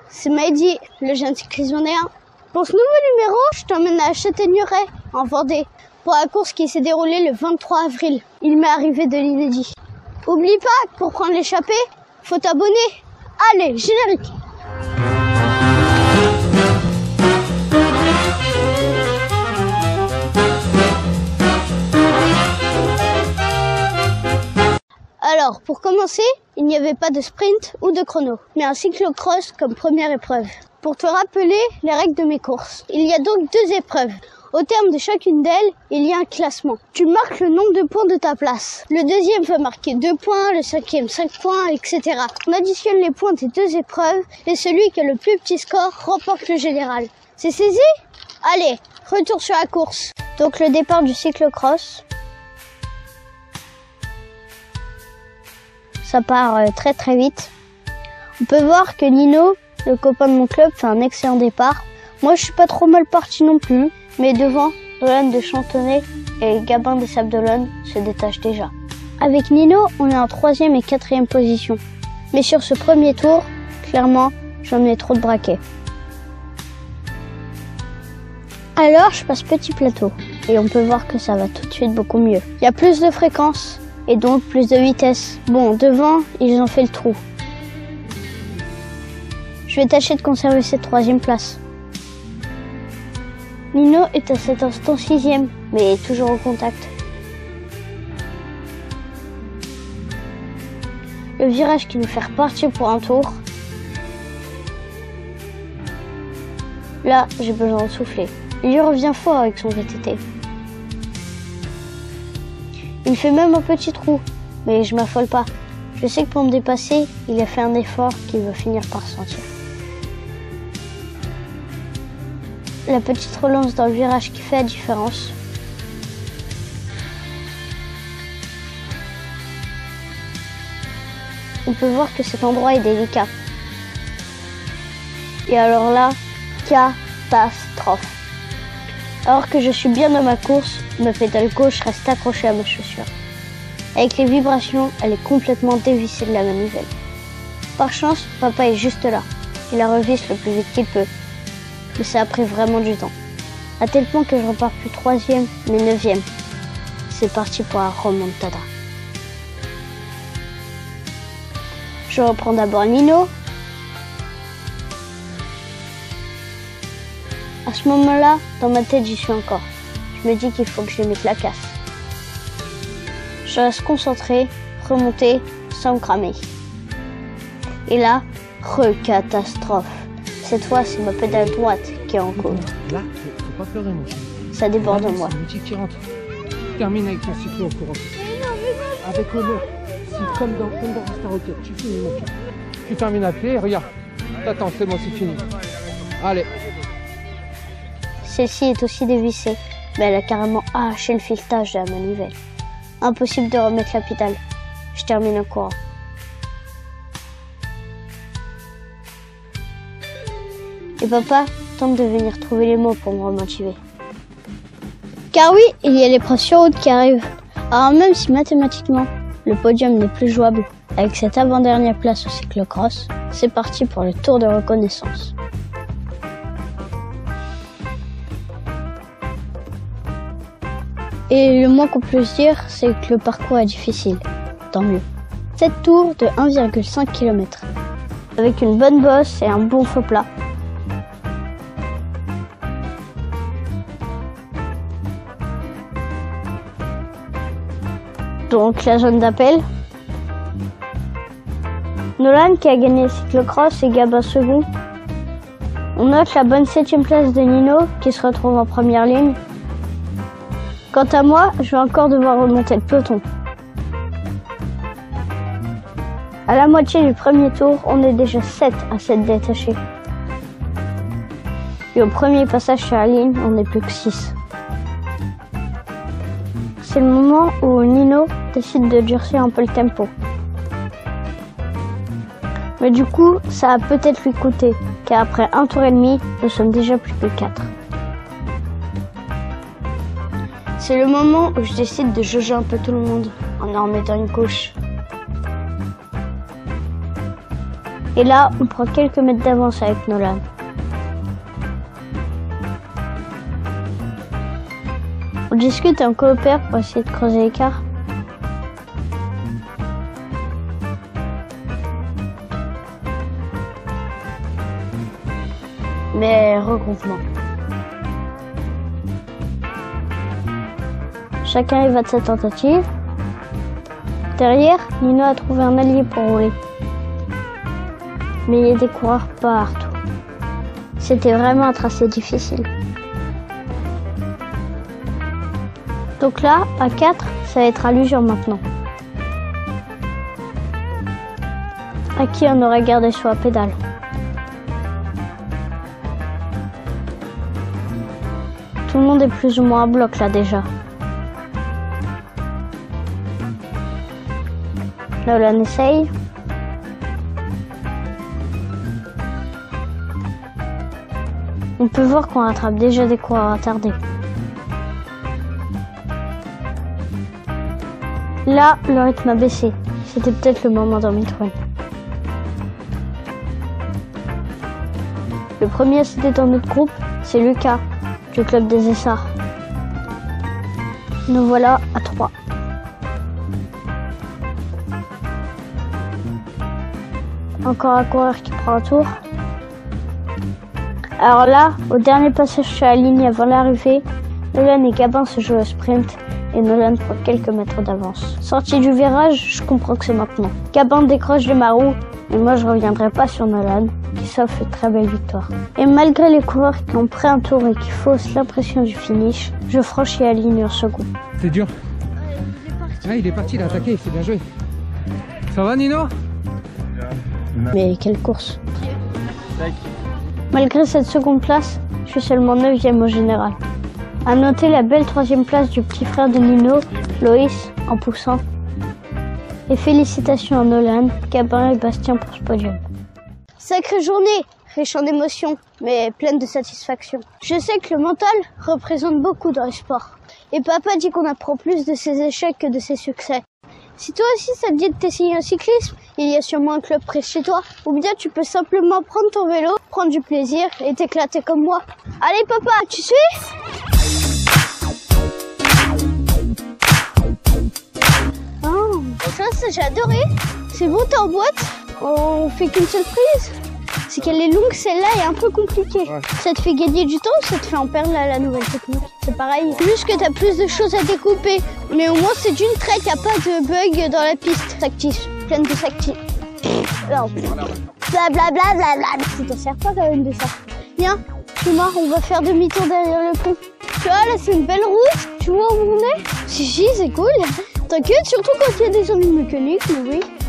c'est Mehdi, le jeune cycliste vendéen. Pour ce nouveau numéro, je t'emmène à Châtaigneraie, en Vendée, pour la course qui s'est déroulée le 23 avril. Il m'est arrivé de l'inédit. Oublie pas que pour prendre l'échappée, faut t'abonner. Allez, générique! Alors, pour commencer, il n'y avait pas de sprint ou de chrono, mais un cyclocross comme première épreuve. Pour te rappeler les règles de mes courses, il y a donc 2 épreuves. Au terme de chacune d'elles, il y a un classement. Tu marques le nombre de points de ta place. Le deuxième va marquer 2 points, le cinquième 5 points, etc. On additionne les points des 2 épreuves et celui qui a le plus petit score remporte le général. C'est saisi? Allez, retour sur la course. Donc le départ du cyclocross. Ça part très vite. On peut voir que Nino, le copain de mon club, fait un excellent départ. Moi, je suis pas trop mal parti non plus, mais devant, Dolan de Chantenay et Gabin des Sables d'Olonne se détachent déjà. Avec Nino, on est en 3e et 4e position. Mais sur ce premier tour, clairement, j'en ai trop de braquets. Alors, je passe petit plateau et on peut voir que ça va tout de suite beaucoup mieux. Il y a plus de fréquence et donc plus de vitesse. Bon, devant, ils ont fait le trou. Je vais tâcher de conserver cette 3e place. Nino est à cet instant 6e, mais toujours au contact. Le virage qui nous fait repartir pour un tour. Là, j'ai besoin de souffler. Il y revient fort avec son VTT. Il fait même un petit trou, mais je m'affole pas. Je sais que pour me dépasser, il a fait un effort qu'il va finir par sentir. La petite relance dans le virage qui fait la différence. On peut voir que cet endroit est délicat. Et alors là, catastrophe. Alors que je suis bien dans ma course, ma pédale gauche reste accrochée à ma chaussure. Avec les vibrations, elle est complètement dévissée de la manivelle. Par chance, papa est juste là. Il la revisse le plus vite qu'il peut. Mais ça a pris vraiment du temps. À tel point que je repars plus 3e, mais 9e. C'est parti pour la remontada. Je reprends d'abord Nino. À ce moment-là, dans ma tête, j'y suis encore. Je me dis qu'il faut que je lui mette la casse. Je reste concentré, remonter, sans me cramer. Et là, catastrophe. Cette fois, c'est ma pédale droite qui est en cause. Là, faut pas pleurer, mon chéri. Ça déborde de moi. C'est l'outil qui rentre. Termine avec ton cyclo en courant. Avec honneur. Si, comme dans Rasta Rocket, tu finis, mon cœur. Tu termines à pied, regarde. T'attends, c'est bon, c'est fini. Allez. Celle-ci est aussi dévissée, mais elle a carrément arraché le filetage de la manivelle. Impossible de remettre la pédale. Je termine en courant. Et papa tente de venir trouver les mots pour me remotiver. Car oui, il y a l'épreuve sur route qui arrive. Alors même si mathématiquement, le podium n'est plus jouable, avec cette avant-dernière place au cyclocross, c'est parti pour le tour de reconnaissance. Et le moins qu'on puisse dire, c'est que le parcours est difficile. Tant mieux. 7 tours de 1,5 km. Avec une bonne bosse et un bon faux plat. Donc la zone d'appel. Nolan qui a gagné le cyclocross et Gabin second. On note la bonne 7e place de Nino qui se retrouve en première ligne. Quant à moi, je vais encore devoir remonter le peloton. À la moitié du premier tour, on est déjà 7 à s'être détachés. Et au premier passage sur la ligne, on n'est plus que 6. C'est le moment où Nino décide de durcir un peu le tempo. Mais du coup, ça va peut-être lui coûter, car après un tour et demi, nous sommes déjà plus que 4. C'est le moment où je décide de jauger un peu tout le monde en en remettant une couche. Et là, on prend quelques mètres d'avance avec Nolan. On discute et on coopère pour essayer de creuser l'écart. Mais regroupement. Chacun y va de sa tentative. Derrière, Nino a trouvé un allié pour rouler. Mais il y a des coureurs partout. C'était vraiment un tracé difficile. Donc là, à 4, ça va être à l'usure maintenant. À qui on aurait gardé sur la pédale. Tout le monde est plus ou moins à bloc là déjà. Nolan essaye. On peut voir qu'on rattrape déjà des coureurs attardés. Là, le rythme a baissé. C'était peut-être le moment d'en mettre une. Le premier à citer dans notre groupe, c'est Lucas, du club des Essarts. Nous voilà à 3. Encore un coureur qui prend un tour. Alors là, au dernier passage sur la ligne avant l'arrivée, Nolan et Gabin se jouent au sprint et Nolan prend quelques mètres d'avance. Sorti du virage, je comprends que c'est maintenant. Gabin décroche les marous, mais moi je reviendrai pas sur Nolan, qui s'offre une très belle victoire. Et malgré les coureurs qui ont pris un tour et qui faussent l'impression du finish, je franchis la ligne en second. C'est dur. Ah, il est parti, il a attaqué, c'est bien joué. Ça va Nino? Mais quelle course! Malgré cette seconde place, je suis seulement 9e au général. À noter la belle 3e place du petit frère de Nino, Loïs, en poussant. Et félicitations à Nolan, Gabin et Bastien pour ce podium. Sacrée journée, riche en émotions, mais pleine de satisfaction. Je sais que le mental représente beaucoup dans les sports. Et papa dit qu'on apprend plus de ses échecs que de ses succès. Si toi aussi ça te dit de t'essayer un cyclisme, il y a sûrement un club près de chez toi. Ou bien tu peux simplement prendre ton vélo, prendre du plaisir et t'éclater comme moi. Allez papa, tu suis? Oh, ça j'ai adoré. C'est bon, t'es en boîte? On fait qu'une seule prise? C'est qu'elle est longue celle-là et un peu compliquée. Ouais. Ça te fait gagner du temps ou ça te fait en perdre la nouvelle technique? C'est pareil. Plus que t'as plus de choses à découper. Mais au moins c'est d'une traite, y a pas de bug dans la piste. Tactique, pleine de tactique. Non. Blablabla. Ça te sert pas quand même de ça. Viens, Thomas, on va faire demi-tour derrière le pont. Tu vois, là c'est une belle route. Tu vois où on est? Si, c'est cool. T'inquiète, surtout quand il y a des ennuis mécaniques, mais oui.